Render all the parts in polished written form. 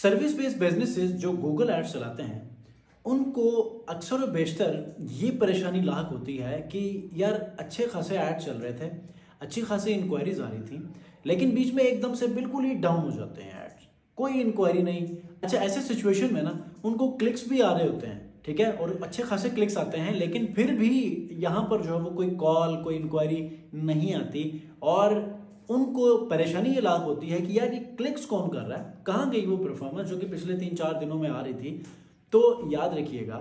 Service based businesses जो Google ads चलाते हैं उनको अक्सर और बेशतर ये परेशानी लाक होती है कि यार अच्छे खासे ऐड चल रहे थे, अच्छी खासी इंक्वायरीज आ रही थी, लेकिन बीच में एकदम से बिल्कुल ही डाउन हो जाते हैं एड्स, कोई इंक्वायरी नहीं। अच्छा, ऐसे सिचुएशन में ना उनको क्लिक्स भी आ रहे होते हैं, ठीक है, और अच्छे खासे क्लिक्स आते हैं, लेकिन फिर भी यहाँ पर जो है वो कोई कॉल, कोई इंक्वायरी नहीं आती और उनको परेशानी ये लाक होती है कि यार ये क्लिक्स कौन कर रहा है, कहाँ गई वो परफॉर्मेंस जो कि पिछले 3-4 दिनों में आ रही थी। तो याद रखिएगा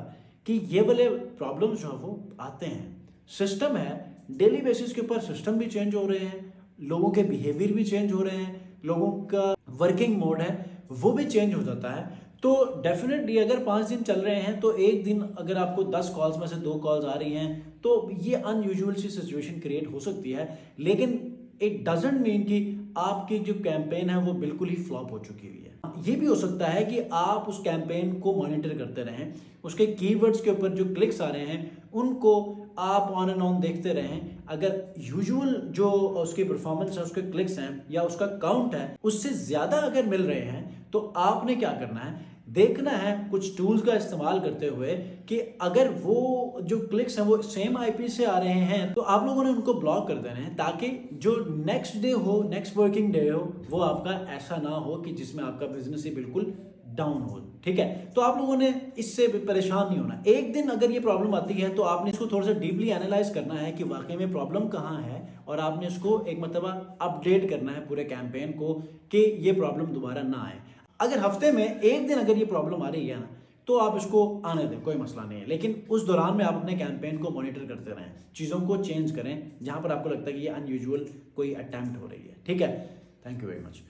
कि ये वाले प्रॉब्लम्स जो है वो आते हैं, सिस्टम है, डेली बेसिस के ऊपर सिस्टम भी चेंज हो रहे हैं, लोगों के बिहेवियर भी चेंज हो रहे हैं, लोगों का वर्किंग मोड है वो भी चेंज हो जाता है। तो डेफिनेटली अगर 5 दिन चल रहे हैं तो एक दिन अगर आपको 10 कॉल्स में से 2 कॉल्स आ रही हैं तो ये अनयूजुअल सी सिचुएशन क्रिएट हो सकती है, लेकिन इट डजेंट मीन कि आपकी जो कैंपेन है वो बिल्कुल ही फ्लॉप हो चुकी हुई है। ये भी हो सकता है कि आप उस कैंपेन को मॉनिटर करते रहें, उसके कीवर्ड्स के ऊपर जो क्लिक्स आ रहे हैं उनको आप ऑन एंड ऑन देखते रहें। अगर यूजुअल जो उसकी परफॉर्मेंस है, उसके क्लिक्स हैं या उसका काउंट है उससे ज़्यादा अगर मिल रहे हैं तो आपने क्या करना है, देखना है कुछ टूल्स का इस्तेमाल करते हुए कि अगर वो जो क्लिक्स हैं वो सेम आईपी से आ रहे हैं तो आप लोगों ने उनको ब्लॉक कर देना है, ताकि जो नेक्स्ट डे हो, नेक्स्ट वर्किंग डे हो, वो आपका ऐसा ना हो कि जिसमें आपका बिजनेस ही बिल्कुल डाउन हो। ठीक है, तो आप लोगों ने इससे परेशान नहीं होना। एक दिन अगर ये प्रॉब्लम आती है तो आपने इसको थोड़ा सा डीपली एनालाइज करना है कि वाकई में प्रॉब्लम कहाँ है और आपने इसको एक मतलब अपडेट करना है पूरे कैंपेन को कि ये प्रॉब्लम दोबारा ना आए। अगर हफ्ते में एक दिन अगर ये प्रॉब्लम आ रही है ना तो आप इसको आने दें, कोई मसला नहीं है, लेकिन उस दौरान में आप अपने कैंपेन को मॉनिटर करते रहें, चीज़ों को चेंज करें जहां पर आपको लगता है कि ये अनयूजुअल कोई अटेम्प्ट हो रही है। ठीक है, थैंक यू वेरी मच।